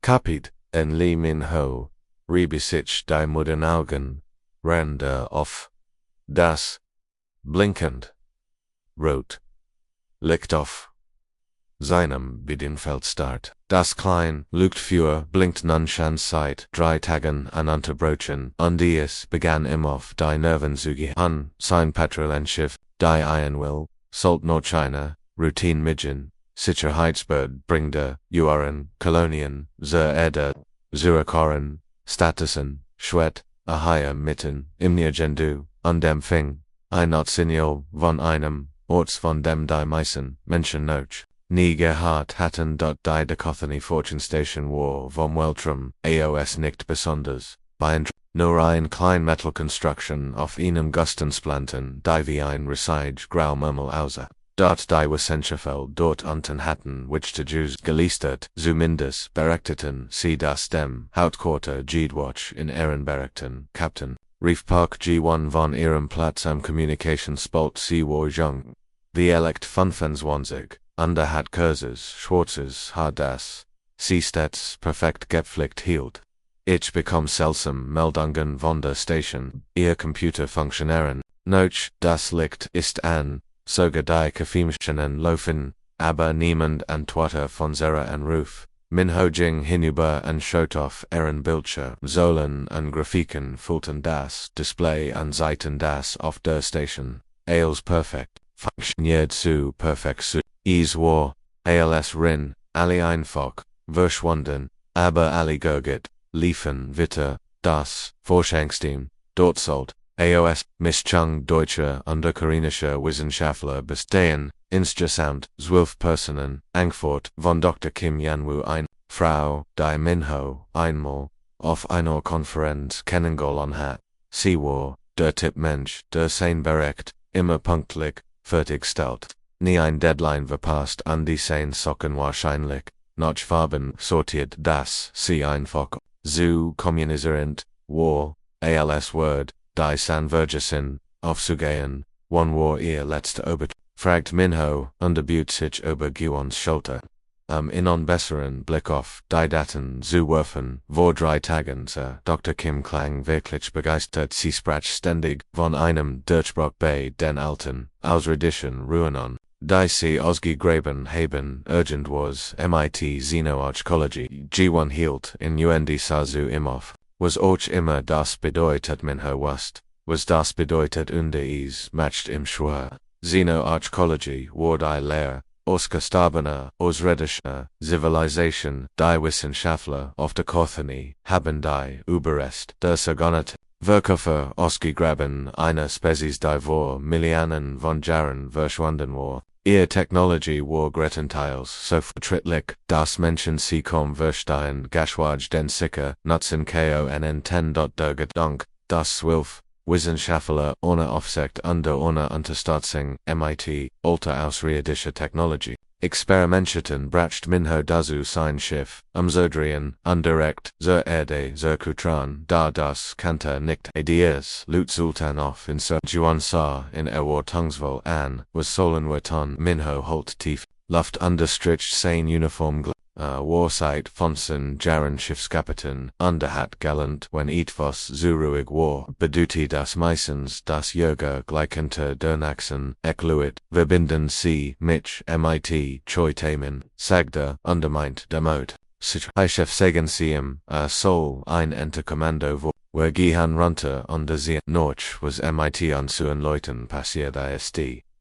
Kapit, en Li Min Ho, Rebesich die Mudden Augen, Render of Das Blinkend wrote Licht auf seinem Bedienfeldstart. Das klein, Luftfuhr blinkt nun schon seit 3 Tagen an Unterbrochen, und es begann auf die Nervenzüge an, sein Patrouillenschiff, die Ironwill, Salt Nordchina, Routine Midgen, Sicherheitsbird bringde, Uren, Kolonien, zur Erde, Zurikoren, Statusen, Schwet, Ahaya mitten, im Nirgendu, und dem Fing, ein Signal von einem, Orts von dem die Meissen, Menschen noch. Nie gehabt hatten dort die Dakathani Fortune war vom Weltrum, AOS nicht besonders, bei nur ein klein Metal Construction auf einem Gustensplanten, die wie ein Resige Grau Murmel außer. Dort die Wissenschaftler dort unten hatten, which to Jews geleistert, zumindest berechteten, sie das dem Hauptquarter Gedwatch in Ehrenberechten, Captain, Reef Park G1 von ihrem Platz am Communicationspult sie war jung. Wie elect 25, under hat Kurses, Schwarzes, das, Seestets perfekt gepflegt hielt. Ich bekomme seltsam Meldungen von der Station, ihr Computer funktionieren, noch, das Licht ist an, sogar die Kaffeemaschinen laufen, aber niemand antwortet von Zera Anruf. Min Hojing hinüber und schaut auf ihren Bildschirm. Zahlen und Grafiken füllten das Display an Seiten das auf der Station. Alles perfekt. Funktioniert zu perfekt zu. Es war, als Rin, alle einfach, verschwunden, aber alle Gurgit, liefen Witter, das Forschungsteam, dort sollt, AOS, Mischung deutscher und ukrainischer Wissenschaftler bestehen, insgesamt 12 Personen, Angfort von Dr. Kim Yanwu ein, Frau, die Minho, einmal, auf einer Konferenz kennengelernt hat. Sie war, der Tippmensch, der sein Bericht, immer pünktlich, fertigstellt. Nie ein Deadline verpasst an die sein Socken wahrscheinlich, noch Farben sortiert das sie einfach, so kommunisierend, war, als Word, die Sanvergesin, aufzugehen, wann war ihr letzter Obert, fragt Minho, unterbüht sich über Guons Schulter. In besseren Blick auf die Daten zu werfen, vor 3 Tagen Dr. Kim klang wirklich begeistert, sie sprach ständig von einem Durchbruch bei den alten, ausrirdischen Ruinen, die sie ausgegraben haben, urgent was MIT Xenoarchaeology G1 hielt in UND Sazu Imhoff. Was auch immer das bedeutet Minho was das bedeutet unter is matched im Schwur. Xenoarchaeology war die Lehre, Starbound ausrirdischer Zivilisation, die Wissenschaftler auf Dakathani haben die Überrest der Sagonat Verkäufer ausgegraben, eine Spezies die vor Millionen von Jahren verschwunden war. Ihr Technology war größtenteils so fortschrittlich, dass Menschen sie kaum verstehen, geschweige denn sicher nutzen können. Der Gedanke, dass 12 Wissenschaftler ohne Aufsicht und ohne Unterstützung MIT, alte außerirdische Technology, experimentierten bracht Minho dazu sein Schiff, umzudrehen, direkt zur Erde zu kutran, da das kannte nicht Ideas, Lut Sultan auf in Juan sah in Tungsville an, was sollen wir tun, Minho holt tief, Luft understricht sein Uniform Warseit von Jaren Schiffskapitän, hat galant, wenn etwas zu ruhig war, bedeutete das meistens, dass Jäger gleichente Dernachsen, Ekluit, verbinden sie, mit MIT, Choi Tamen, sagte, meint damit. Sicherheitschef sagen sie soll ein Enterkommando wo gehen runter und sie noch was MIT an zu Leuten passiert ist,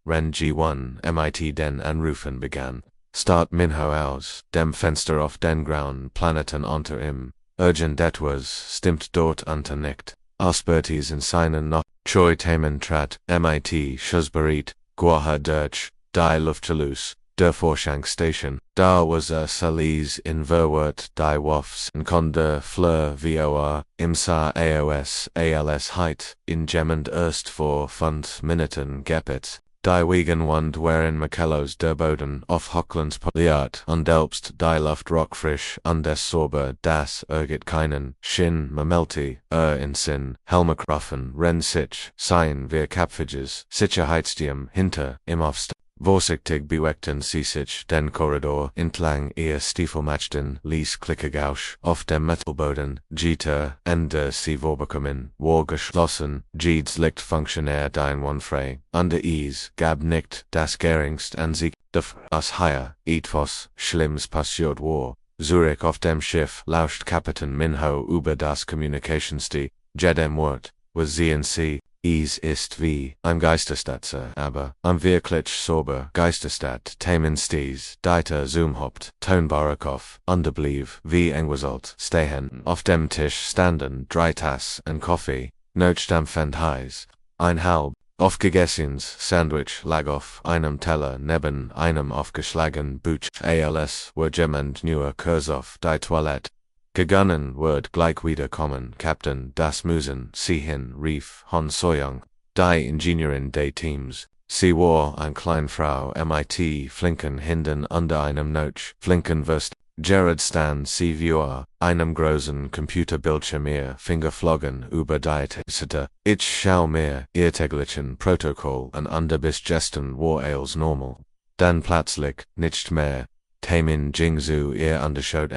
Ren G1 MIT den Anrufen begann. Start Minho aus, dem Fenster auf den grauen Planeten unter ihm, urgent etwas, stimmt dort unter nicht. Ausbertis in seinen noch, Choi Tamen trat, MIT Schussbereit, Guaha durch, die Luftschluss, der Forschungsstation, da was Salis in Verwort, die Waffs in Konde Fleur VOA, im Sa AOS, ALS Heit, in Gemmend erst vor 5 Minuten gepet. Die Wegenwand waren Michaelos der Boden auf Hocklands Poliat und selbst die Luft rockfrisch und es sauber, das keinen Shin Mamelti, in Sinn, Helmekroffen, Ren sich, sein wir Kapfiges, Sicherheitsdium hinter, im Aufst. Vorsichtig beweckten sie sich den Korridor entlang ihr Stiefelmachten ließ Klickergausch auf dem Metallboden, Gitter, Ende sie vorbekommen, war geschlossen, Jeeds Licht funktionär frei, under ease, gab nicht das geringst an sie, das higher, etwas Schlimms passiert war. Zurich auf dem Schiff lauscht Kapitän Minho über das Kommunikationsdie, jedem Wort, was sehen sie, es ist wie ein Geisterstatze, aber wirklich sober Geisterstat Themen sties, Dieter zoomhopt, Tonbarakov, underblieb, wie engwasalt, stehen, auf dem Tisch standen, drei Tass und Kaffee, Notstampfend heiß, ein halb, aufgegessens Sandwich lag auf einem Teller neben einem aufgeschlagen Buch, als war jemand nur kurz auf die Toilette gegangen, wird gleich wiederkommen, Captain, das müssen Sie hin, rief Hon Soyoung, die Ingenieurin des Teams. Sie war eine kleine Frau mit flinken Händen unter einem Notch, flinken Wurst. Gerard stand sie vor einem großen Computerbildschirm, ihr Finger flogen über die Taste. Ich schau mir ihr täglichen Protokoll an under bis gestern war als normal. Dann plötzlich, nicht mehr. Themen Jingzu ihr angeschaut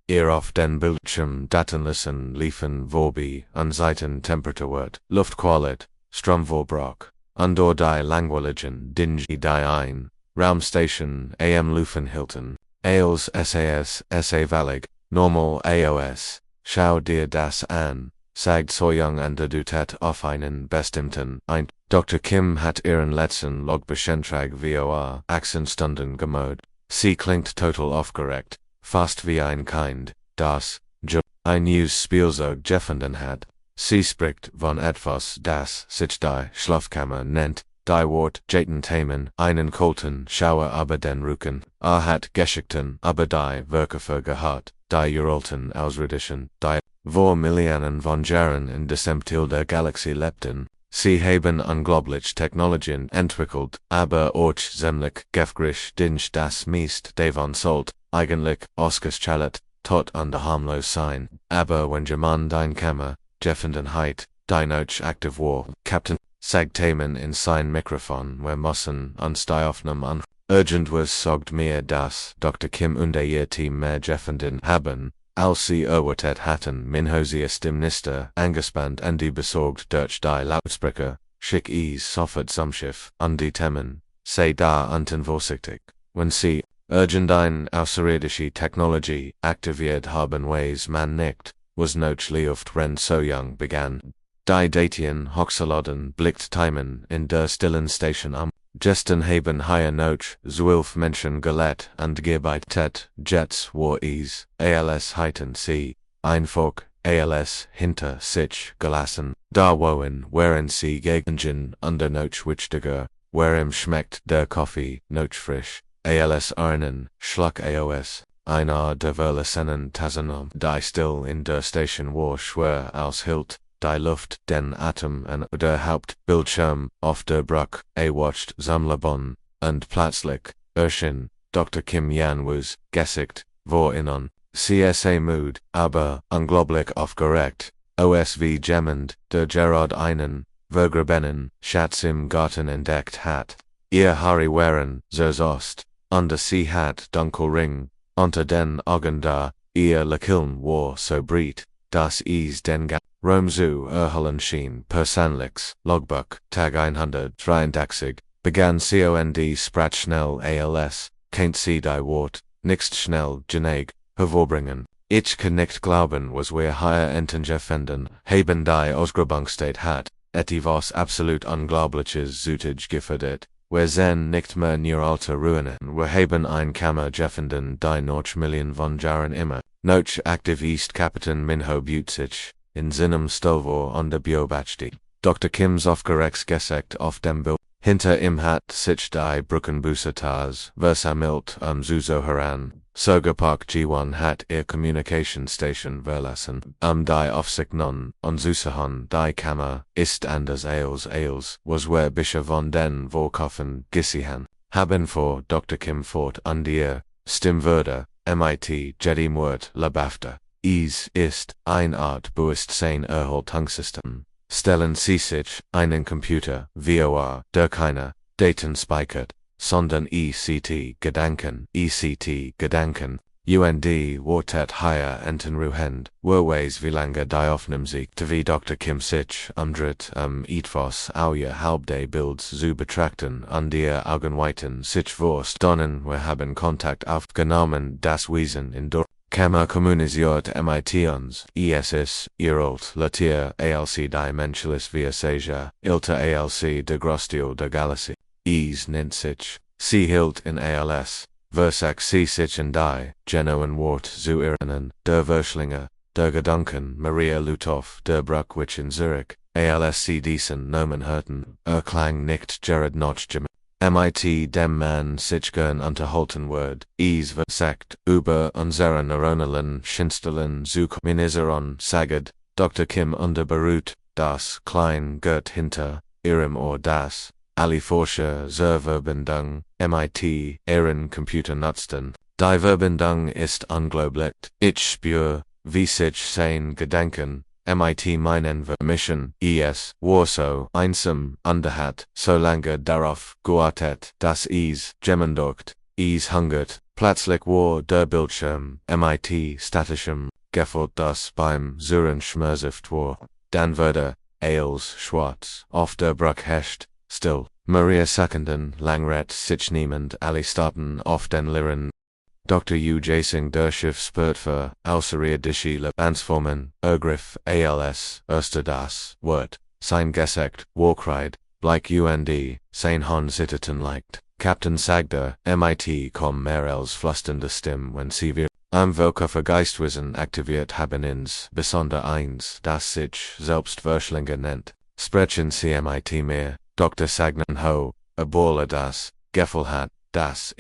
ihr auf den Bildschirm Datenlisten liefen vorbei, an Seiten Temperaturwert, Luftqualität, Stromverbrauch, under die langweiligen Dinge die ein, Raumstation am Hilton. Als SAS, SA Valig, Normal AOS, schau dir das an, sagt Soyoung und du tat auf einen bestimmten ein. Dr. Kim hat ihren letzten Logbeschentrag VOA 8 Stunden gemod. Sie klingt total aufgeregt, fast wie ein Kind, das, ein neues Spielzeug gefunden hat. Sie spricht von etwas, das sich die Schlafkammer nennt. Die Wort Jaten Themen, einen kalten Schauer aber den Rücken, hat geschickten, aber die Würkefe gehabt, die uralten Ausrudischen, die vor Millionen von Jahren in Desemtil der Galaxie lebten. Sie haben unglaublich Technologien entwickelt, aber auch ziemlich gefährlich Dinge das meist davon sollt, eigentlich ausgeschaltet, tot und harmlos sein, aber wenn jemand dein Kammer, gefunden hat, die noch aktiv war, Captain, sagt Themen in sein Mikrofon, wir müssen uns die Aufnahme an. Irgendwas sagt mir, dass Dr. Kim und ihr Team mehr gefunden haben, als sie erwartet hatten. Minho sie ist im Nister angespannt und die besorgt durch die Lautsprecher, schick es sofort zum Schiff, an die Themen, sei da unten vorsichtig, wenn sie irgendeine außerirdische Technologie aktiviert haben, weiß man nicht, was noch läuft, wenn Soyoung begann. Die Datien Hoxaladen blickt Themen in der stillen Station am. Gestern haben hier noch 12 Menschen gelebt und gearbeitet. Jets war es, als hätten sie einfach als hinter sich gelassen. Da waren sie gegen under noch wichtiger, warum schmeckt der Kaffee noch frisch, als einen Schluck AOS. Einer der verlassenen Tassen, die still in der Station war schwer aushielt. Die Luft, den Atem und der Hauptbildschirm auf der Brücke watcht Sammlerbon, und plötzlich erschien Dr. Kim Yan was gesickt, war innen, CSA Mood, aber unglaublich aufgeregt, OSV gemmend, der Gerard einen, vergrabenen, Schatz im Garten entdeckt hat. Ihr Haare waren zerzost, und sie hat Dunkelring, unter den Augen da, ihr Lächeln war so breit, dass es den Rom zu erholen schien. Persönlichs, Logbook, Tag 183, begann COND sprach schnell als, kennt sie die Wort, nicht schnell, Geneg, hervorbringen. Ich kann nicht glauben, was wir hier entenge finden, haben die Ausgrabungsstätte hat, etwas absolut Unglaubliches zütig gefördert. Wir sehen nicht mehr nur alte Ruinen, wir haben ein Kammer gefunden, die noch Millionen von Jahren immer noch aktiv ist. Kapitän Minho Butzig, in seinem Stolvor und der Beobachte. Dr. Kims aufgeregt Gesicht auf dem Bild. Hinter ihm hat sich die Brückenbußetas versammelt Zuzo heran. Sogarpark G1 hat ihr Communication-Station verlassen, die Aufsicht nun, und Susahan, die Kammer, ist anders als, was wir bisher von den Vorkaufen gesehen haben vor. Dr. Kim fort und ihr Stimmwürde, MIT, Jedi Murt, Labafta. Es ist eine Art Bewusstseinerhaltungssystem. Stellen Sie sich einen Computer, VOA, der keine Daten speichert, sondern ECT Gedanken, UND Wartet higher Entenruhend, Werways wie lange die Aufnahmsiegte wie Dr. Kim sich etwas Auja Halbday Builds zu betrachten an der Augenweiten sich Wurst Donnen wir haben Kontakt aufgenommen das Wesen in Dor Kammer kommunisiert MIT uns, ESS, Iralt, Latier, ALC die Menschlis via Seja, Ilta ALC de Grostio de Galaxy, nennt sich, Sie hilt in ALS. Versac C. sich und die, Geno und Wart zu Iranen, der Verschlinger, der Gedanken, Maria Lutoff, der Bruckwitch in Zurich, ALSC Diesen Nomen Hurten, Klang nicht Jared Notch MIT dem man sich gern unterhalten wird, versagt, über unsere Neuronalen Schinstelen zu kommunizieren saged, Dr. Kim unterberuht, das klein Gert hinter, ihrem Ohr das, alle Forscher zur Verbindung, MIT, ihren Computer nutzten. Die Verbindung ist unglaublich. Ich spür, wie sich sein Gedanken, MIT meinen Mission, war so einsam underhat, solange darauf gewartet, dass gemendockt, hungert, plötzlich war der Bildschirm, MIT statischem, gefühlt das beim Suren schmerzift war. Dann wurde, alles schwarz, auf der Bruck herrscht, still, Maria Sekunden langret sich niemand alle starten auf den Liren. Dr. Jasing der Schiff spurt für außerirdische Lebensformen, Ergriff, ALS, erster das Wort, sein Gesekt, Warkried, Bleich UND, sein Hon zitterten leicht. Captain sagte, MIT kom mehr als flüsternde Stimme wenn sie wir am Weltkörper Geistwesen aktiviert haben besonder eins, das sich selbst Verschlinger nennt. Sprechen sie MIT mehr, Dr. Sagnen ho, Ebola das, Gefühl hat, das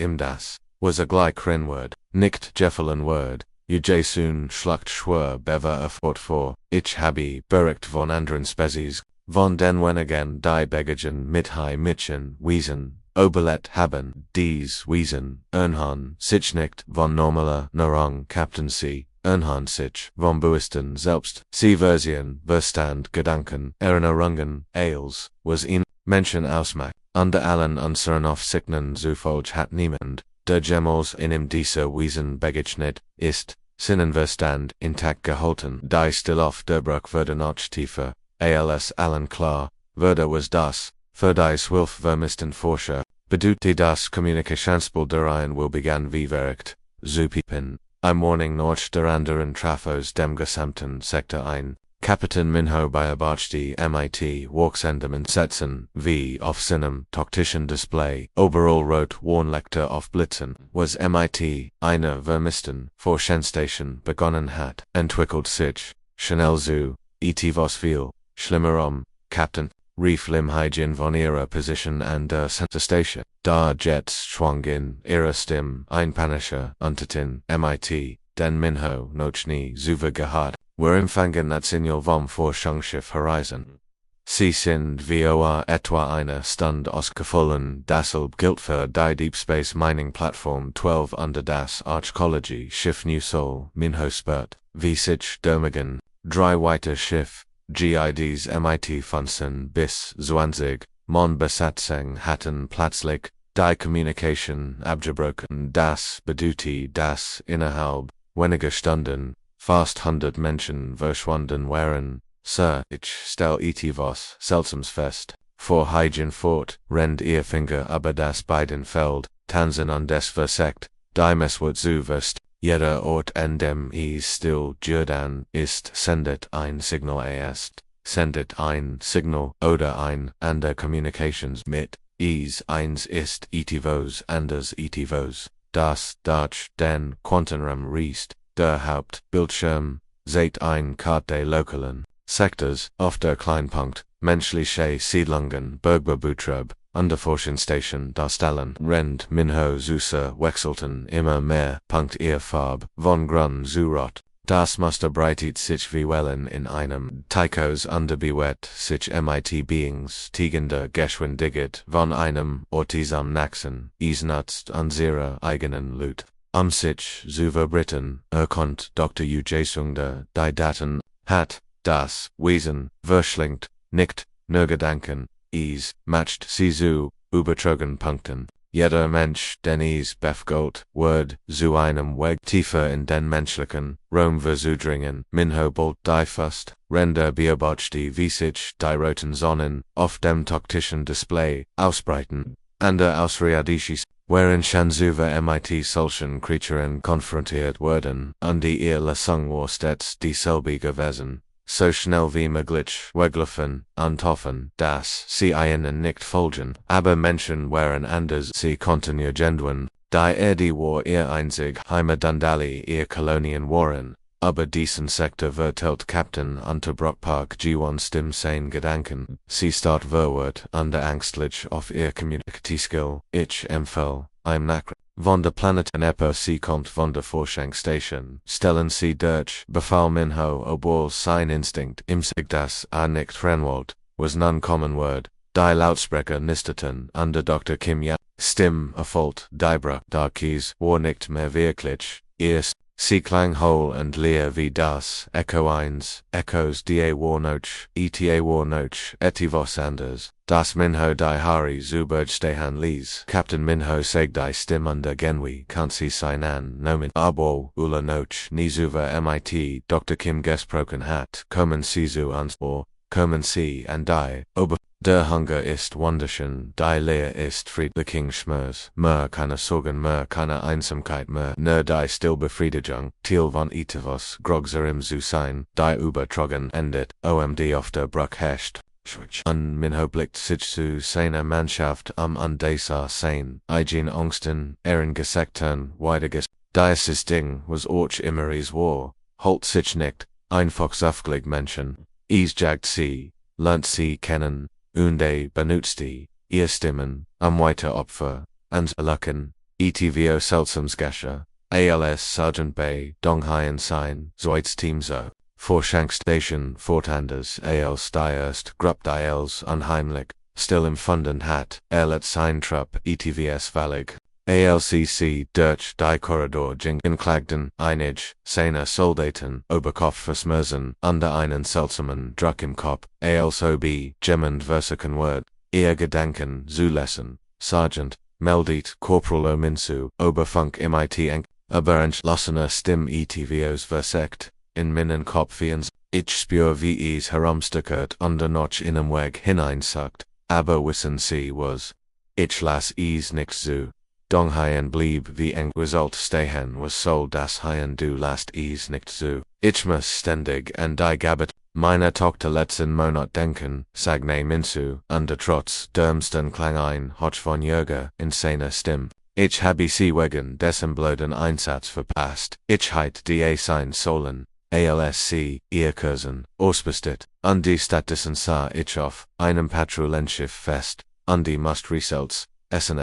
was a gleich Word, nicht Geffeln Word, Jason schluckt schwör bever fort vor, ich habe bericht von anderen Spezies, von den wenigen die Begagen mit high Mitchen, Wiesen, Oberlet haben, dies Wiesen, Ernhan, sich nicht von normaler Nahrung Captain C. Ernhan sich von Buisten selbst, sie Version, Verstand, Gedanken, Erinnerungen, Ailes, was in Menschen ausmacht, under allen unseren Aufsichten zufolge hat niemand, der Gemals in ihm dieser Wesen begegnet ist, Sinnenverstand intakt gehalten, die still auf der Bruck würde noch tiefer, als allen klar, würde was das, für die 12 vermissten Forscher, bedeutete das Kommunikationsspiel darein will begann wie verrückt, zu piepen, am Morning noch der anderen Trafos dem gesamten Sektor ein, Kapitän Minho beobachtete MIT Walksendemen setzen, wie auf seinem taktischen Display, overall rot Warnlechter auf Blitzen, was MIT, eine vermissten Forschungsstation begonnen hat, entwickelt sich, schnell zu, etwas viel, schlimmer Captain, rief Limhygiene von ihrer Position an der Station, da Jets schwang in ihrer Stimme ein panischer Unterton, MIT, den Minho noch nie zuvor gehört. Wir empfangen das Signal vom Forschungsschiff Horizon. Sie sind VOA etwa eine Stunde ausgefallen, dasselbe gilt für die Deep Space Mining Plattform 12 unter das Archäologie Schiff New Sol, Minho spurt, wie sich dermagen, 3 weitere Schiff, GIDs MIT Funsen bis 20, Mon Besatzung hatten plötzlich, die Communication abgebrochen, das bedeutete, dass innerhalb weniger Stunden, fast 100 Menschen verschwunden waren, Sir, ich stell etwas Seltsames fest, vor Hygiene fort, rennt ihr Finger aber das beiden Feld, Tanzen an des versekt, die Messwort zu wirst, jeder Ort an dem still Jordan ist, sendet ein Signal sendet ein Signal oder ein ander Communications mit, eins ist etwas anders etwas, das Dutch den Quantenraum riest, der Hauptbildschirm, seht ein Karte lokalen Sektors auf der Kleinpunkt, menschliche Siedlungen, Bergbetrieb, Underforschungsstation darstellen, rennt Minho Süße wechselten immer mehr, Punkt ihr Farb, von Grün zu Rot. Das Muster breitet sich wie Wellen in einem Tychos underbewett sich MIT Beings, tiegender Geschwindigkeit von einem Ortisam Naxen, nutzt unsere eigenen Loot. Sich zu verbritten, kommt Dr. Jasungder, die Daten, hat, das, Wesen, verschlingt, nicht, nur Gedanken, matcht sie zu, übertragen Punkten, Jeder Mensch, den is befgold, Word, zu einem Weg tiefer in den menschlichen Raum verzudringen, Minho bold die fast, Render beobacht die Visage, die roten Sonnen, auf dem taktischen Display, ausbreiten, ander ausreadischis, wherein Shanzuva mit solchen Creaturen konfrontiert werden, und die ihr Lesung war stets dieselbige Wesen. So schnell wie möglich weglaufen, und hoffen, dass sie ihnen nicht folgen, aber Menschen wären anders, sie konnten irgendwann, die die war ihr einzig Heimat und alle ihr Kolonien waren, aber diesen Sektor vertelt Captain Unterbruchpark G1 Stim sein Gedanken, sie start verwirrt und ängstlich auf ihr Communicatie-Skill, ich empfehle, Nachricht. Von der Planeten Epo sie kommt von der Forschungsstation, stellen sie durch, befahl Minho, obwohl sein Instinkt im Sig das nicht renwollt, was nun kommen wird, die Lautsprecher nisteten, under Dr. Kim ja, Stim erfolgt, die Bruch, da Kies, war nicht mehr wirklich, erst, sie klang hohl und leer wie das, Echo 1, Echos da Warnoch, eta Warnoch, etivos anders. Das Minho die Hari Zuberg Stehan Lees. Captain Minho seg die Stim under Genwi Kansi Sinan Nomin Abo Ula Noch Nizuva mit Dr. Kim Gesproken hat Kommen Sizu Ansbor Kommen Sie and die Ober Der Hunger ist wunderschön, die Leer ist friedlichen Schmerz, keine Sorgen keine Einsamkeit nur die Stillbefriedigung, Thiel von Etivos Grogserim zu sein, die Übertragen endet, OMD auf der Bruch herrscht. Un Minho blickt sich zu seiner Mannschaft und dieser sein, eigen Angsten, Gesekten, weidiges, dieses Ding was auch immer es war, holt sich nicht, einfach saftlich Menschen, jagt sie, lernt sie kennen, benutzt ihr Stimmen, weiter Opfer, und Lachen, etvo seltsams Geschah, als Sergeant Bay, Donghaien sein, Teamser. Forschungsstation Fortanders als die erst Grupp die els unheimlich, still empfunden hat, let sein Trupp etvs valig, alcc durch die Korridor klagten, einig, seine Soldaten, Oberkopf versmerzen, under einen seltsamen Druck im Kopf, als ob jemand versuchen wird, ihr Gedanken zu lesen, Sergeant, meldet Corporal Minsu, Oberfunk mit aber entschlossener Stim etvos versekt. In meinen Kopfiens, ich spür wie es herumstuckert und noch in einem Weg hineinsackt, aber wissen Sie was? Ich lass es nicht zu. Donghaien blieb wie ein Result stehen was soll das Haien du lasst es nicht zu. Ich muss ständig an die Gabet meiner Tochter letzten Monat denken, sagne Minsu, under trotz dermsten Klang ein Hoch von Jürger in seiner Stimme. Ich habe sie wegen dessen blöden Einsatz verpasst. Ich heit die sein sollen. ALSC, ihr Cousin, ausbestet, und die Stattdessen sah ich auf einem Patrulenschiff fest, und die must results, essen,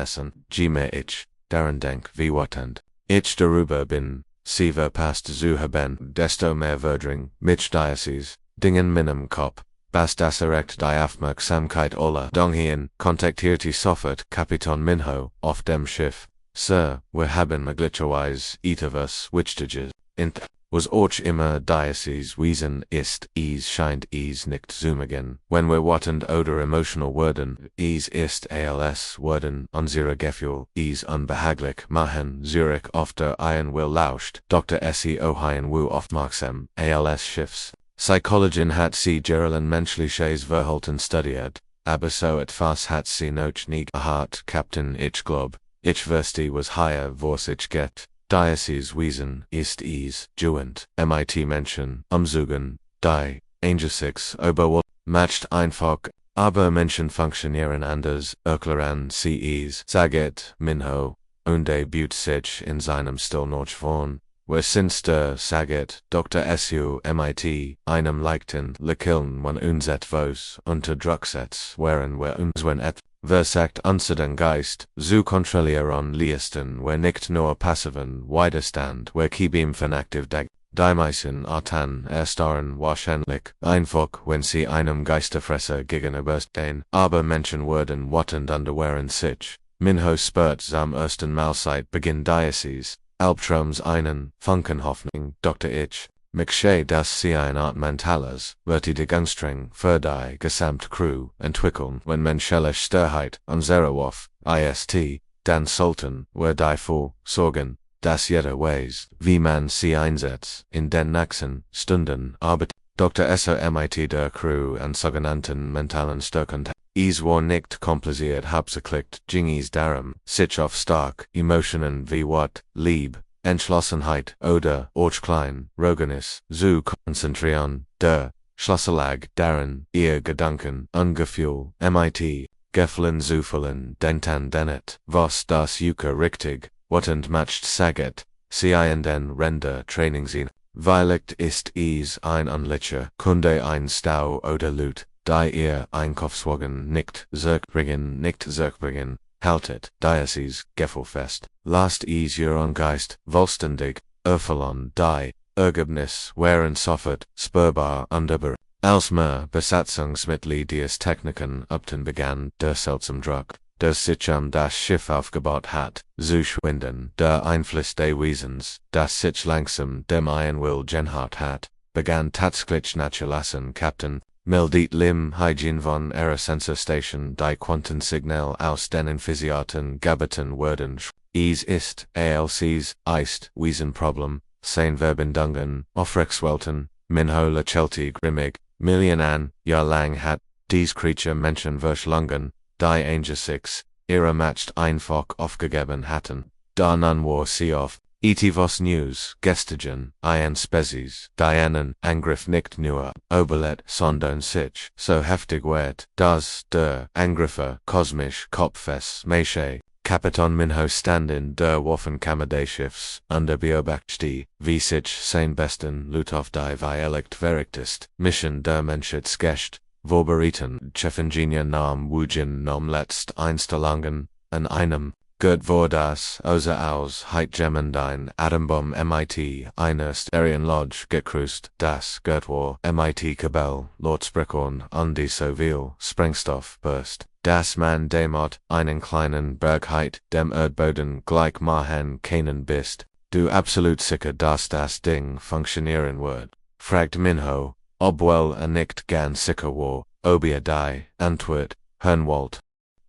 ich, daran denk wie wattend. Ich darüber bin, sie verpasst zu haben, desto mehr Verdring, mich Diocese, Dingen meinem Kopf, bas das erregt die Aufmerksamkeit aller Donghien, kontaktierte sofort Kapitan Minho, auf dem Schiff. Sir, wir haben möglicherweise etwas Wichtiges, was auch immer Diocese Wesen ist, es scheint es nicht zu mögen, wenn wir wattend oder emotional werden, es ist als werden unsere Gefühl, es unbehaglich machen, Zurich auf der einen will lauscht, Dr. SEO Hien Wu aufmerksam, als Schiffs. Psychologin hat sie Geraldin menschliches Verhalten studiert, aber so etwas hat sie noch nie gehabt, Captain ich glaub, ich wüsste was higher was ich get. Diocese Wesen ist es, Juent, mit Menschen, umzugen, die, Angel 6, Oberwald, matcht einfach, aber Menschen funktionieren anders, erklären sie es, saget, Minho, und büt sich in seinem Stil noch von, wer sind der, saget, Dr. Su mit, einem leichten, Lekiln man uns etwas, unter Druck setzt, wären wir uns wenn versagt unser den Geist, zu kontrollieren liesten wir nicht nur passiven Widerstand, wir kiebim vernaktiv die meisten Arten erstaren wahrscheinlich, einfach wenn sie einem Geisterfresser gegenüberstehen, aber Menschen werden wattend underwehren sich. Minho spürt am ersten Mahlzeit beginn Diocese, Albtraums einen, Funkenhoffnung, Dr. Ich. McShay das sie eine Art mentales, vertige Gunstring für die gesamt Crew entwickeln, wenn menschliche Störheit, unserer Ist, Dan Sultan, wer die vor, sorgen, das jeder weiß, wie man sie einsetzt, in den nächsten Stunden, arbeit. Dr. SOMIT der Crew an sogenannten mentalen Stärken. War nicht kompliziert hauptsächlich Jingies darum, sich auf stark Emotionen wie Wut, Lieb, Entschlossenheit oder auch klein, Rogenis, zu konzentrieren, der Schlüsselag darin, ihr Gedanken, Ungefühl, MIT, Gefallen zufallen, dentan denet, was das Yuka richtig, und matcht saget, sie in den Render Trainingsin. Weiligt ist es ein Anlicher, Kunde ein Stau oder Loot, die ihr Einkaufswagen nicht zurückbringen, haltet, Diocese, Geffelfest, lasst es ihren Geist, vollständig, erfüllen, die Ergebnis, wären sofort, spürbar, underbar. Als mehr Besatzungsmitglied des Techniken upten begann, der seltsam Druck, der sich das Schiff aufgebaut hat, zu schwinden, der Einfluss des Wesens, das sich langsam dem Will genhart hat, begann tatsächlich nachzulassen. Captain, meldet lim Hygiene von ihrer Sensorstation die Quantensignal aus den infisiaten Gabeten werden. Es ist, ALCs, Wiesenproblem, sein Verbindungen, Aufrexwelten, Minho Lachelti grimmig, Millionen, Jahr lang hat, dies Creature Menschen verschlungen, die Angesichts, ihre matcht einfach aufgegeben hatten, da nun war sie auf, etivos News, gestigen, ein Spezies, die Angriff nicht nur, Oberlet, sondern sich, so heftig wird, dass der Angriffer, kosmisch, Kopfes, Mesche, Kapitan Minho standen der Waffenkammer des Schiffs, under Beobacht wie sich sein besten Loot auf die Violet verichtest, Mission der Menschheit skescht, Vorbereiten, Chefingenieur nam Wujin nom letzt Einstellungen, an einem, Gerd vor das, aus Heitgemendine, Atombomb MIT, eine Stereonlodge gekrust, das Gerd war, MIT Kabel, Lordsprechorn, die Sovil, Sprengstoff, burst. Das man demot, einen kleinen Bergheit, dem Erdboden gleich machen können bist, du absolut sicher dass das Ding funktionieren wird, fragt Minho, obwohl nicht ganz sicher war, ob die Antwort, Hernwald.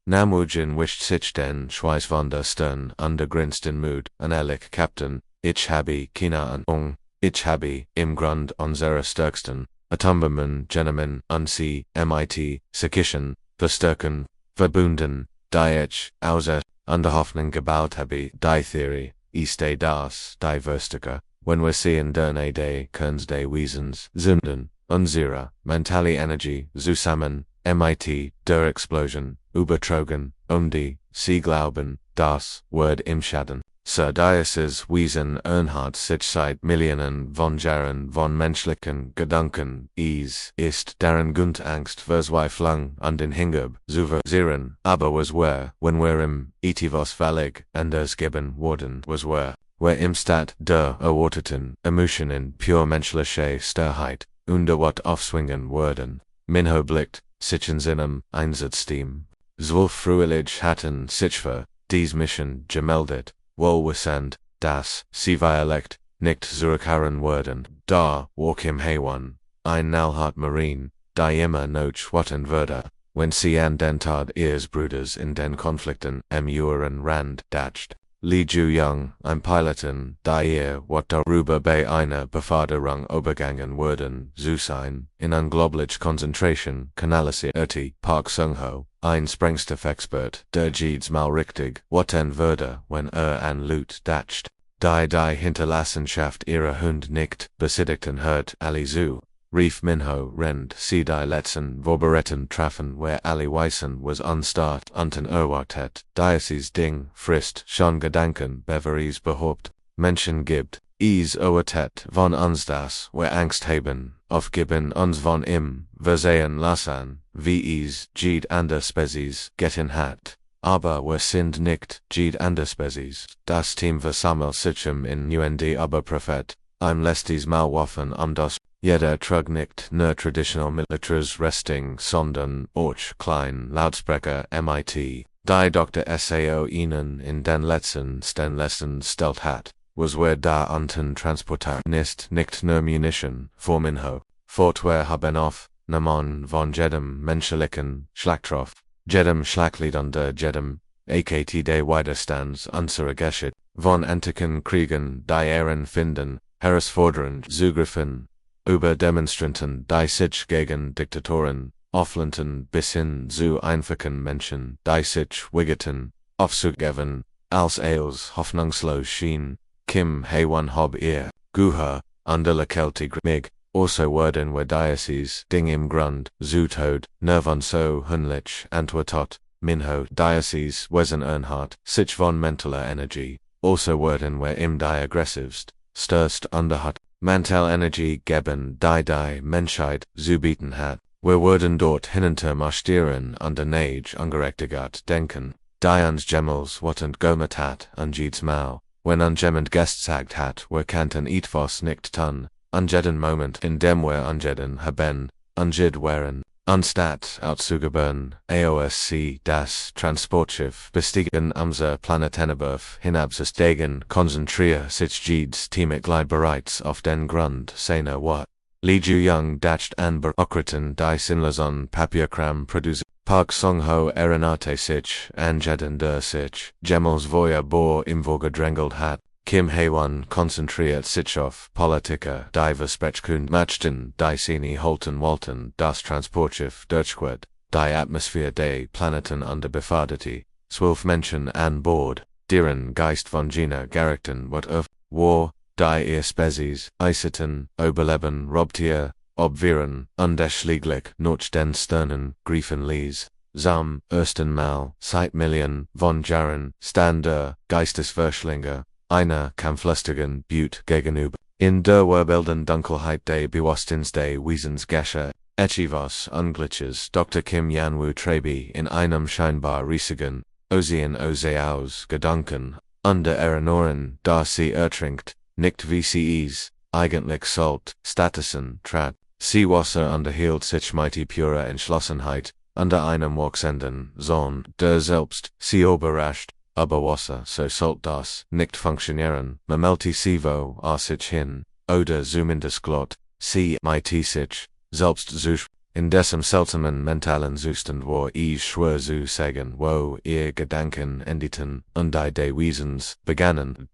Namujin wischt sich den Schweiß von der Stirn grinsten Mut, an ehrlich Captain, ich habe keine Ahnung, ich habe, im Grund unserer stärksten, Atombomben Genommen, sie, MIT, Sekischen, verstärken, verbunden, die ich, außer, unter Hoffnung gebaut habe, die Theorie, ist das, die Verstiker, wenn wir sehen derne de Kerns de Wesens, Sünden, unsere, mentale Energie, zusammen, MIT, der Explosion, übertragen, die, sie glauben, das, Word im Schaden. Sir Dieses Wesen Earnhardt sich seit Millionen von Jahren von menschlichen Gedanken, ist deren Grundangst Verzweiflung an den Hingab zu versieren, aber was war, wenn wir im etivos völlig anders geben worden, was war im Stat der erwarteten Emotionen pure menschliche Starrheit, wat aufswingen würden. Minho blickt, sich in seinem Einsatzteam. 12 Freiwillig hatten sich für dies Mission gemeldet, wohlwissend, dass sie Dialekt nicht zurückkehren würden. Da war Kim Haewon, ein knallhart Marine, die immer noch watten würde, wenn sie an den Tod ihres Bruders in den Konflikten am Uren Rand dacht. Li Ju Young, ein Piloten, die wat darüber bei einer Beförderung übergangen würden, zu sein, in unglaublich Konzentration, kanalisierte, Park Sung-ho, ein Sprengstoffexpert, der jedes Mal richtig watten würde, wenn an Loot dacht. Die Hinterlassenschaft ihrer Hund nicht besidigten hört alle zu, rief Minho rend sie die letzten Vorbereiten trafen where alle Weissen was unstart unten erwartet, dieses Ding frisst schon Gedanken beveries behaupt, Menschen gibt, erwartet von uns das, wir Angst haben, aufgeben uns von ihm, versehen lassen, wie jede andere Spezies getan hat. Aber wir sind nicht jede andere Spezies, das Team versammelt sich in UND aber Prophet, letztes Mal Waffen das. Jeder trug nicht nur traditional militaries resting, sondern auch klein Lautsprecher MIT, die Dr. Sao ihnen in den letzten stellt hat, was wir da unten transportieren nicht nur Munition, vor Minho, fortwer haben auf, namon von jedem menschlichen Schlachtroff, jedem Schlachtlied unter jedem AKT de Widerstands unserer Geschichte, von Antiken Kriegen die Ehren finden, Herausforderungen zugriffen, über Demonstranten die sich gegen Diktatoren auflehnten bis hin zu einfachen Menschen die sich weigerten, aufzugeben, als alles hoffnungslos schien. Kim Haewon hob ihr Guha under la Celtic mig, also worden wir Diocese ding im Grund, zu Tod, nervon so hunlich antwortot, Minho Diocese wesen Earnhardt, sich von mentaler Energie, also worden wir im die aggressivst, störst underhat, Mantel Energie geben die Menschheit zu bieten hat. Wir wurden dort hinunter marschieren und der Nage ungerechtigkeit denken, die uns Gemmels wattend gomet hat, unjeeds Mau, wenn ungemmend gestsagt hat, wir kannten etwas nicht tun, ungeden Moment in dem wir ungeden haben, unged waren, anstatt auszugeben, AOSC das Transportschiff bestiegen unser Planetenentwurf hinabzusteigen, konzentrier sich jedes Teammitglied bereits auf den Grund seiner Wat. Li Ju Young dacht an Bürokraten die Sinnlosen Papierkram produzieren. Park Song-ho erinerte sich angeden der sich Gemmels vorher im vorgedrängelt hat. Kim Haewon konzentriert sich auf Politiker die Versprechungen machten die Sini holten wollten das Transportschiff durchquert, die Atmosphäre des Planeten underbeförderte, 12 Menschen an Bord, deren Geist von Gina Garrickton wird auf War, die ihr Spezies, Eiseten, Überleben, Robtier, Obviren, unterschiedlich noch den Sternen, Griefen lies, Sam, ersten Mal, seit Millionen von Jahren, stand der Geistesverschlinger, einer kampflustigen Butte gegenüber. In der Wirbelnden Dunkelheit des Bewusstseins des Wesens geschah etwas Unglückliches. Dr. Kim Yanwoo Trebi in einem scheinbar riesigen Ozean aus Gedanken, unter Erinnerungen, da sie ertrinkt, nicht wie sie es eigentlich sollt, Statusen trat. Seewasser unterhielt sich mighty purer Entschlossenheit, unter einem wachsenden Sohn, der selbst sie überrascht, aber Wasser so sollt das nicht funktionieren, memelti sivo sich hin, oder zumindest glott, sie mighty sich, selbst zusch, in dessen seltsamen mentalen Zustand wo schwer zu sagen, wo ihr Gedanken endeten, und die Wesens begannen,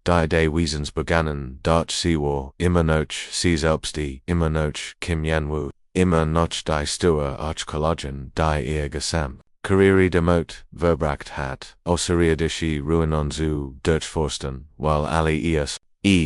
dort sie wo, immer noch sie selbst immer noch Kim Yanwoo, immer noch die Stur Archkologen, die ihr Gesamt, Karriere demot, verbracht hat, außerirdische Ruinen zu durchforsten, weil alle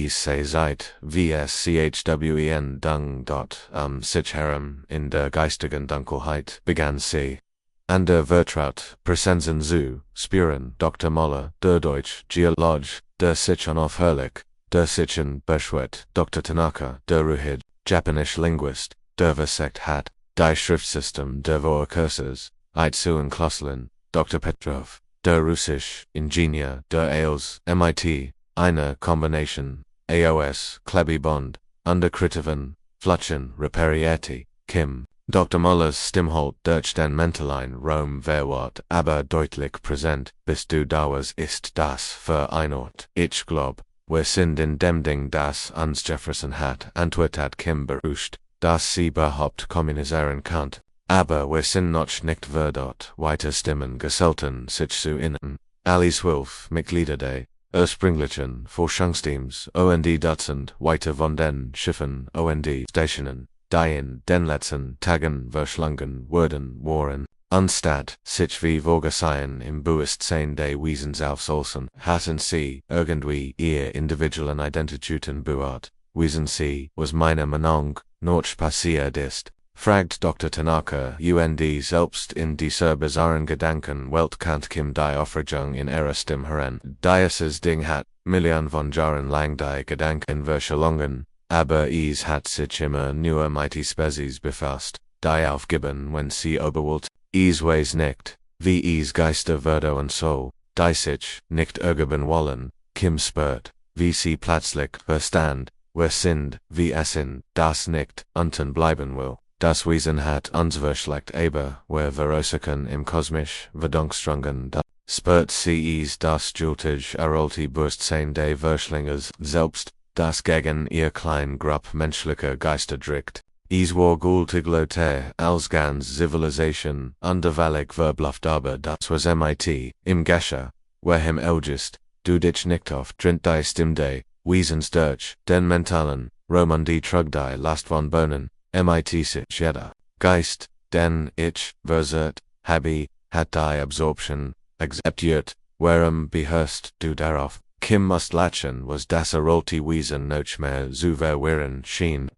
se seit VSCHWEN dung dort sich herum in der geistigen Dunkelheit begann sie. An der Vertraut, Präsenzen zu spüren, Dr. Moller, der Deutsch Geolog, der sich unaufhörlich, der sich beschwert, Dr. Tanaka, der Ruhid, Japanisch Linguist, der versagt hat, die Schriftsystem der Vorkurses, zu entschlüsseln, Dr. Petrov, der Russisch Ingenieur, der Ailes, MIT, eine Kombination, AOS, Klebebond, Underkritiven, Flutschen, Reparierte, Kim, Dr. Mullers Stimmholt durch den Mentalein Rom verwart, aber deutlich präsent, bis du dauers ist das für ein Ort. Ich glaub, wir sind in dem Ding das uns Jefferson hat, antwortet Kim beruhigt, dass sie überhaupt kommunisieren kann. Aber wir sind noch nicht wer dort weiter Stimmen geselten sich zu innen. Alle 12 Mitglieder der ursprünglichen Forschungsteams und Dutzend weiter von den Schiffen und Stationen, die in den letzten Tagen verschlungen wurden, waren, anstatt sich wie vorgesehen im Bewusstsein des Wesens aufzuhalten, hatten sie irgendwie ihr individuellen Identitäten bewahrt. Wissen sie, was meiner Meinung noch passiert ist? Fragt Dr. Tanaka und selbst in dieser bizarren Gedanken Welt kant Kim die Aufregung in ihrer Stimme hören. Dieses Ding hat Millionen von Jahren lang die Gedanken verschlungen, aber es hat sich immer nur mit Spezies befasst, die aufgeben, wenn sie überwollt. Es weiß nicht, wie es Geister würde und so, die sich nicht ergeben wollen. Kim spürt, wie sie plötzlich verstand, wir sind, wie es in das nicht unten bleiben will. Das Wesen hat uns verschleckt aber, wir verosaken im kosmisch Verdunklungen da. Spürt sie es das jultig errollte Bewusstsein des Verschlingers selbst, das gegen ihr klein Grupp menschlicher Geister drückt. Es war gültig Leute als ganz Zivilisation, undervallig verbluft aber das was MIT, im Geschah, wer hem elgist, du dich nicht auf drint die Stimme, Wesens durch, den mentalen, Roman die Trug die Last von Bonen, mit sich jeder Geist, den ich, versert, habe, hat die Absorption, akzeptiert, warum beherrst du darauf, Kim must latchen was das Rolti Wesen noch mehr zu verwirren schien.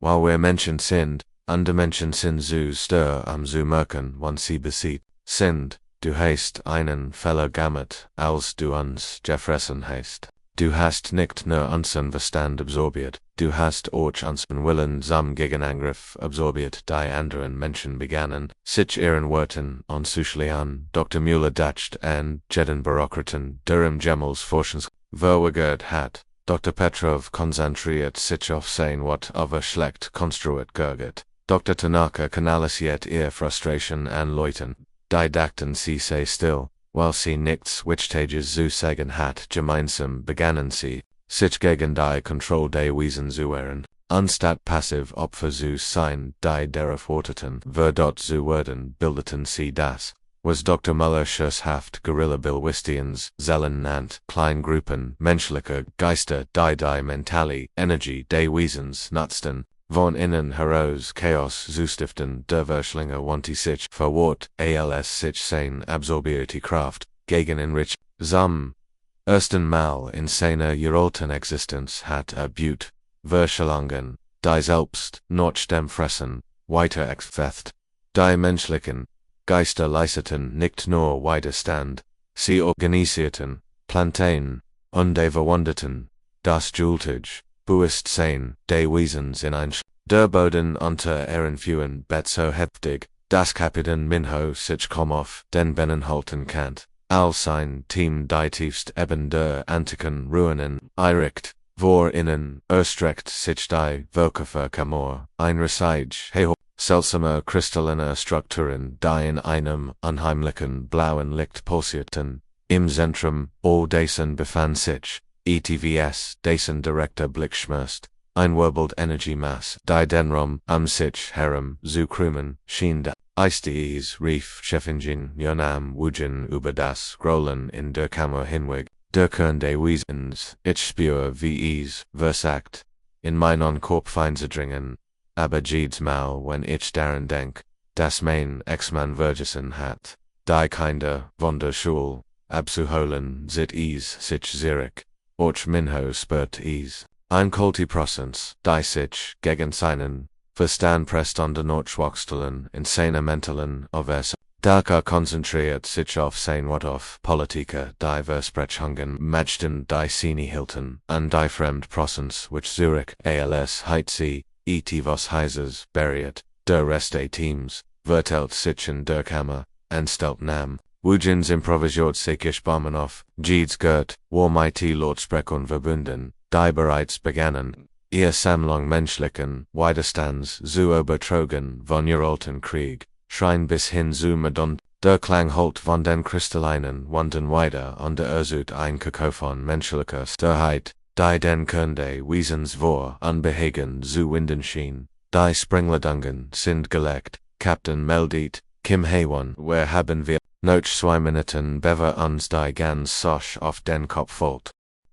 While wir Menschen sind, andere Menschen sind zu stur zu merken, wann sie besieht sind, du hast einen Fehler gemacht, als du uns gefressen hast. Du hast nicht nur unseren Verstand absorbiert, du hast auch unseren Willen zum Gegenangriff absorbiert. Die anderen Menschen begannen, sich ihren Worten anzuschließen. Dr. Müller dacht an jeden Bürokraten, der im Gemmels Forschungs verweigert hat. Dr. Petrov konzentriert sich auf sein Wort aber schlecht konstruiert Gerget. Dr. Tanaka kanalisiert ihr Frustration an Leuten. Die dachten sie sei still. While sie nichts Wichtiges zu sagen hat, gemeinsam begannen sie, sich gegen die Kontrolle der Wesen zu wehren. Anstatt passiv Opfer zu sein, die darauf warteten, dort zu werden, bildeten sie das, was Dr. Müller scherzhaft Guerilla-Bilwistians Zellen nannt, Kleingruppen menschlicher Geister, die mentale Energie der Wesens nutzten, von innen heraus Chaos zu stiften. Der Verschlinger wandte sich verwort, als sich sein absorbierte Kraft, gegen Enrich, zum ersten Mal in seiner gerollten Existenz hat Beaut, Verschlangen, die selbst noch dem Fressen, weiter expfecht. Die menschlichen Geister leisteten nicht nur Widerstand, sie organisierten, planten, und verwandelten, das Jultage, Bewusstsein der Wesens in ein der Boden unter ihren Füßen so heftig, dass Kapitän Minho sich kaum auf den Beinen halten kann, als sein Team die tiefst eben der antiken Ruinen erreicht, vor ihnen erstreckt sich die Völkerverkammer, ein Reseige, seltsamer kristalliner Strukturen, die in einem unheimlichen blauen Licht pulsierten, im Zentrum all dessen befand sich, ETVS, dessen direkter Blick schmerzt, einwirbelt Energiemass, die den Raum sich herum zu krümmen schien. Eistes rief Chefingin Yonam Wujin über das Grollen in der Kammer hinweg, der Kern der Wesens, ich spüre wie es versagt, in meinen Korb dringen, aber jedes Mal wenn ich daran denk, dass mein Ex-Mann vergessen hat, die Kinder von der Schule abzuholen, sit es sich zurück. Och Minho spürt es. Ein Kultiprozess, die sich gegen seinen Verstand presst an den Notschwachstellen in seiner mentalen Avers. Daka konzentriert sich auf sein Wort auf Politiker, die Versprechungen matchten die Sini hielten, an die Fremdprozess which Zurich als heit sie, was heises beriert, der Rest des Teams, vertelt sich in der Kammer, anstellt nam. Wujins improvisiert sich Barmen auf, jedes Gert, war mit Lautsprechern verbunden, die bereits begannen, ihr Sammlung menschlichen Widerstands zu übertragen von gerollten Krieg, schrein bis hin zu Madon, der Klang holt von den kristallinen Wunden weiter und erzut ein Kakophon menschlicher Sturheit, die den Kern des Wesens vor unbehagen zu winden schien, die Sprengladungen sind gelegt, Captain meldet, Kim Haewon, where haben wir noch 2 Minuten bever uns die ganz Sosch auf den Kopf folgt.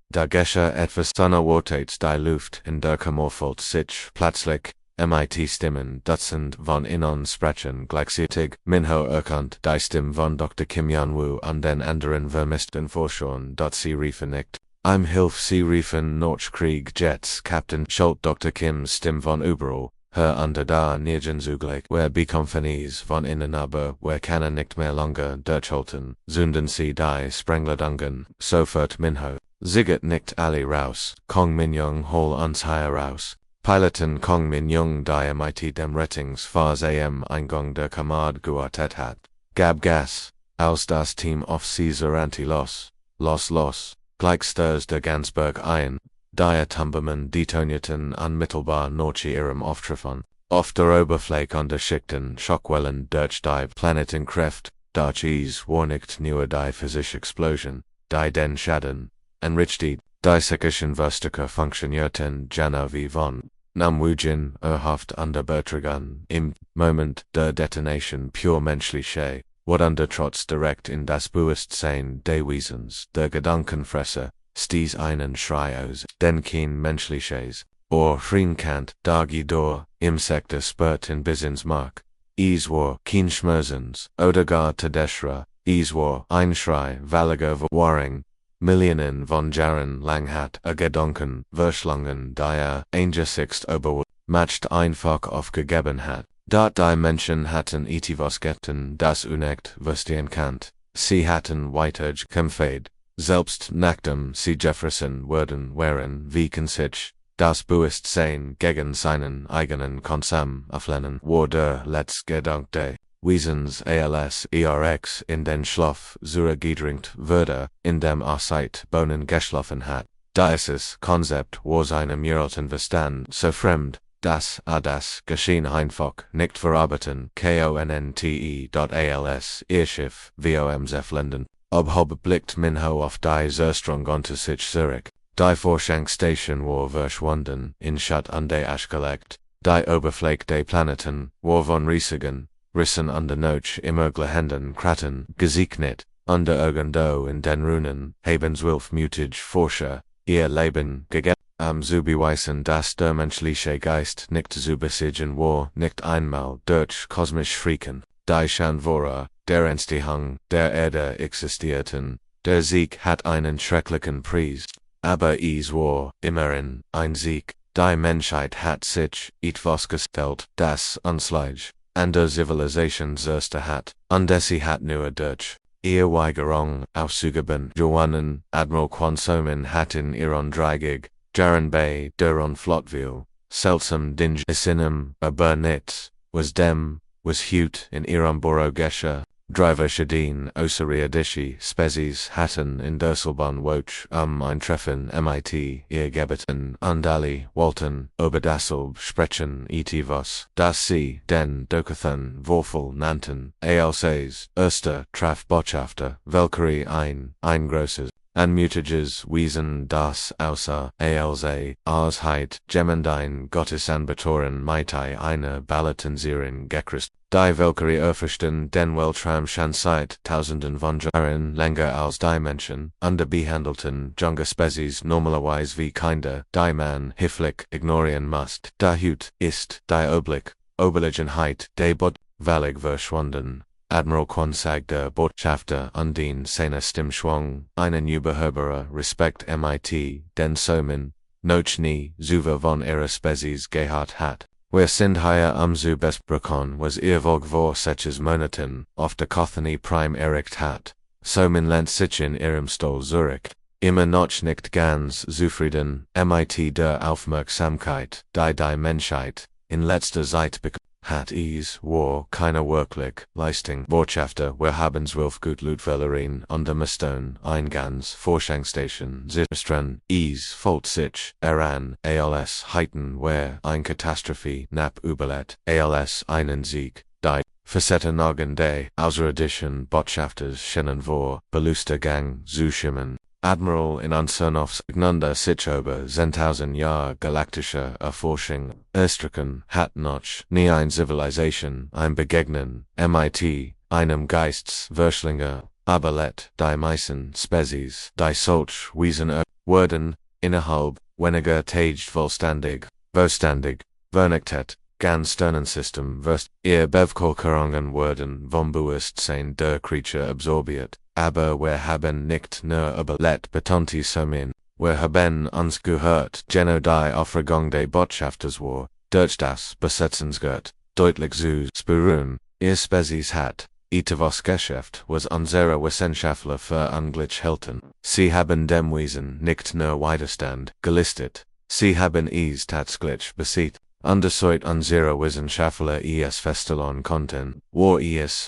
Da Geschah etwas unerwartetes die Luft in der Kammer folgt sich plötzlich, mit Stimmen Dutzend von innen sprechen gleichzeitig, Minho erkannt die Stimme von Dr. Kim Yan-woo und den anderen vermissten Forschern, dort sie riefen nicht. Hilf sie riefen noch Kriegjets, Captain Schult Dr. Kims Stimme von überall. Her under da nirgends zugleich, wer Bekompfanies von innen aber, wer kann nicht mehr lange durchhalten, zünden sie die Sprengladungen, sofort Minho, Ziget nicht alle raus, Kong Min Young hol uns heraus, Piloten Kong Min Young die mit dem Rettungsphase am Eingang der Kammer gewartet hat, gab Gas, als das Team auf Caesar los, gleich stürzt der Gansberg ein. Die Atombomben detonierten unmittelbar nach ihrem Auftreffen. Auf der Oberfläche unterschickten Schockwellen durch die Planetenkräfte, durch es war nicht nur die physische Explosion, die den Schaden enrichtet. Die psychischen Verstärker funktionierten genau wie von Namwujin erhofft und der Betragen im Moment der Detonation pure menschliche What under trotz direkt in das Bewusstsein des Wesens, der Gedankenfresser, sties einen Schrei aus, den kein menschliches, or Frienkant, dagi door, Insekte spurt in Bisinsmark, is war, kein Schmerzens, oder gar Tedeshra, is war, ein Schrei, Valliger Waring, Millionen von Jahren lang hat, Gedanken, Verschlungen, die Angesicht ober, matcht einfach aufgegeben hat. Dat die Menschen hatten etwas getan, das unecht verstehen kant. Sie hatten weiterg kämpfet, selbst nachdem sie Jefferson würden wären wie sich, das Bewusstsein gegen seinen eigenen Konsum auflehnen, war der letzte Gedanke, Wesens als ERX in den Schlaf zurückgedrängt würde, in dem seit Bohnen geschlafen hat. Dieses Konzept war seinem uralten Verstand so fremd, das Geschehen einfach nicht verarbeiten konnte. Irschiff vom Zeflenden. Ob blickt Minho auf die Zerstrung unter sich zurück. Die Forschungsstation war verschwunden, in Schatt an der Aschgelegt. Die Oberfläche der Planeten war von riesigen Rissen an der Noch immer glänzenden Kraten gesegnet. Under irgendwo in den Runen haben 12 mutige Forscher ihr Leben gegeben. Am Zubeweisen, dass der menschliche Geist nicht zu besiegen war, nicht einmal durch kosmisch Frieden. Die Schandvora, der Entstehung der Erde existierten, der Sieg hat einen schrecklichen Preis. Aber es war immerhin ein Sieg. Die Menschheit hat sich etwas gestellt, das uns an der Zivilisation zerstört hat, und sie hat nur durch ihr Weigerung aufzugeben. Johannen, Admiral Quansomen hatten ihren Dreigig, Jaren Bay, Duron Flotville, seltsam Dinge Isinem, Burnett, was Hute in ihrem Boro Gesha, Driver Shadeen, Osiriadishi, Spezies hatten in Durselbahn Woch, Eintreffen MIT, ihr Gebeten, Undali, Walton, Oberdasselb, Sprechen, Etivos, das sie, den Dokathan, Vorfel nannten, ALCs, Erster, Traf Botschafter, Valkyrie ein Grosses. Anmutages Wiesen das außer ALZ, Arsheit, Gemendine Gottesanbetoren Maitai eine Balletensieren Gekrist. Die Valkyrie erfischten den Weltram Schanseit, Tausenden von Jahren länger als die Menschen, underbehandelten junge Spezies normalerweise wie Kinder, die man hifflich ignorieren must. Da Hut ist die Oberlegenheit der Bot, Valig verschwunden. Admiral Quonsag der Botschafter undien seine Stimmschwung, einen Überhöberer Respekt MIT, den Somen, noch nie, Zuver von ihrer Spezies gehabt hat. Wir sind hier zu besprechen, was ihr vor solches Monaten auf Dakathani Prime erreicht hat. Somen lehnt sich in ihrem Stol zurück. Immer noch nicht ganz zufrieden, MIT der Aufmerksamkeit, die Menschheit in letzter Zeit bekommen hat war keine wirklich Leistung. Botschafter, wir haben 12 Gutlutvelerin und der Mastone, Eingangs, Forschungsstation, Zistran, folgt sich, Iran, als Heiten, wer ein Katastrophe, Nap Überlet, als einen Sieg, die Facettenaugen der Außerirdischen Botschafters scheinen vor, Beluster Gang, Zuschimmen. Admiral in Ansonovs Gnunda sich über 10.000 Jahre galaktischer Erforschung, Erstrichen, hat noch nie ein Zivilisation, ein Begegnen, MIT, einem Geisteswirschlinger, aber let die meisten Spezies, die solch Wesen wurden, innerhalb weniger Tage vollständig, vernichtet, ganz Sternensystem ihr Bevölkerungen wurden vom Bewusstsein der Creature absorbiert. Aber wir haben nicht nur überlet betonte Somen, wir haben uns gehört, Geno die Aufregung der Botschafters war, durch das Besetzungsgurt, deutlich zu spüren, ihr Spezies hat, etwas Geschäft, was unsere Wissenschaftler verunglückt hielten. Sie haben dem Wesen nicht nur Widerstand gelistet, sie haben es tatsächlich besiegt. Underseit unsere Wissenschaftler feststellen konnten, war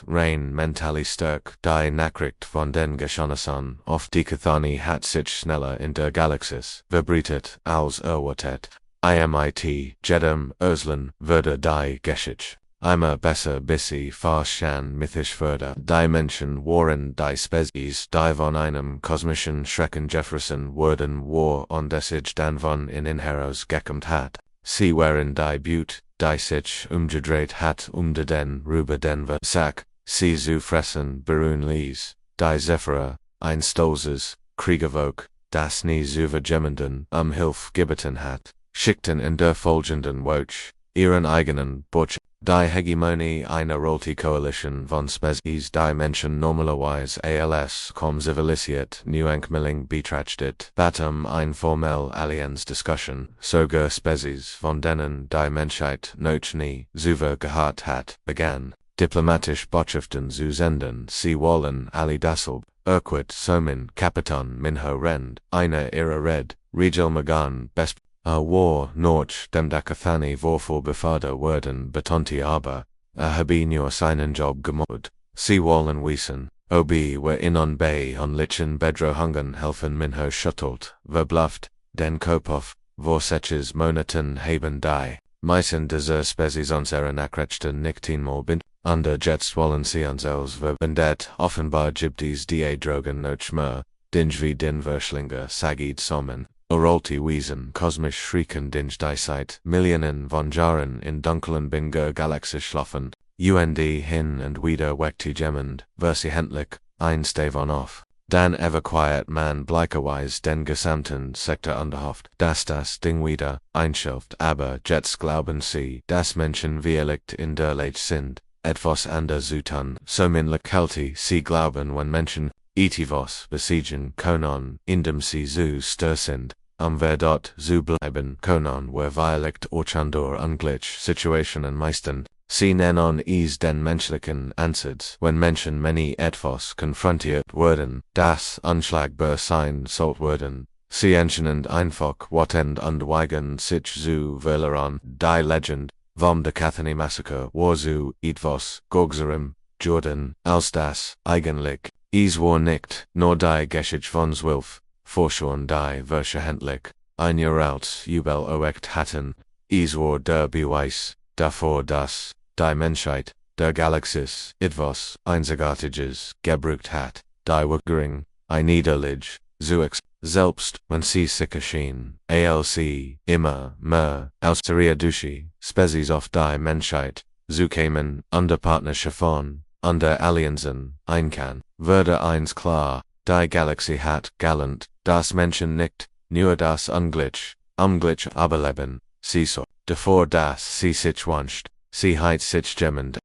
rein mentally stark, die Nachricht von den Geschehnissen auf Dakathani hat sich schneller in der Galaxis verbreitet als erwartet. IMIT, Jedem, Erslen, würde die Geschichte immer besser bis sie fast mythisch würde. Die Menschen waren die Spezies, die von einem kosmischen Schrecken Jefferson wurden war und es sich dann von innen heraus gekämpft hat. Sie waren die Butte, die sich umgedreht hat den Rüber den Versack, Sie zu fressen, beruhen ließ, die Zephyra, ein Stolzes, Kriegervolk, das nie zu vergemmenden, Hilf gebeten hat, schickten in der folgenden Woche, ihren eigenen Butch, die Hegemonie einer Royalty-Coalition von Species die Menschen normalerweise als zivilisiert Neuankmeldung betrachtet, Batum ein formell Allianz-Diskussion, sogar Species von denen die Menschheit noch nie zuvor gehabt hat, begann, diplomatisch Botschaften zu senden, sie wollen alle dasselbe, Urquhart Somin Kapitan Minho Rend, eine ihrer Red, Regel Magan Best War noch dem Dakathani vorvor befader werden betonte aber, habe nur seinen Job gemacht, sie wollen wissen, ob wir ihnen bei lichen Bedro hungen helfen Minho schüttelt, verbluft, den Kopf, vorsetches Monaten haben die, meisten dieser Species unsere Nachrichten nicht einmal bin, under jetzt wollen sie uns als verwendet, offenbar gibt es die Drogen noch mehr, dinge wie den Verschlinger sagid sommen. Oralty wiesen kosmisch schrieken dinge die Zeit Millionen von Jahren in dunklen Binger Galaxie schlafen, und hin und wieder wekti gemmend, versichentlich, eins davon auf. Dann evacuiert man bleicherweise den gesamten Sektor unterhaft, dass das Ding wieder einschläft, aber jetzt glauben sie, dass Menschen wirklich in der Lage sind, etwas anders zu tun, so min Locality sie glauben wenn Menschen, etivos besiegen können, indem sie zu stur sind, wer dort zu bleiben können, wer wirklich orchandor ungleich Situationen meistern, sie nennen es den menschlichen Ansatz, wenn Menschen many etwas konfrontiert werden, das unschlagbar sein sollte werden. Sie entscheiden einfach wotend und weigen sich zu verlieren, die Legend, vom Dakathani Massaker war zu etwas größerem, Jordan, als das, eigentlich, es war nicht, nur die Geschichte von 12, Forschern die wahrscheinlich, ein Jahr als Jubel erweckt hatten, es war der Beweis, dafür dass, die Menschheit, der Galaxis, etwas Einzigartiges, gebraucht hat, die Wirkung, ein Niederlage, zu selbst, wenn sie sich erschien, alc, immer, mehr, als Dushi, Species auf die Menschheit, zu kämen, unter Partnerschaft von, unter Allianzen, kann, würde eins klar, die Galaxie hat galant, das Menschen nicht, nur das ungleich aber leben, sie so, davor dass sie sich wünscht, sie heit sich gemmend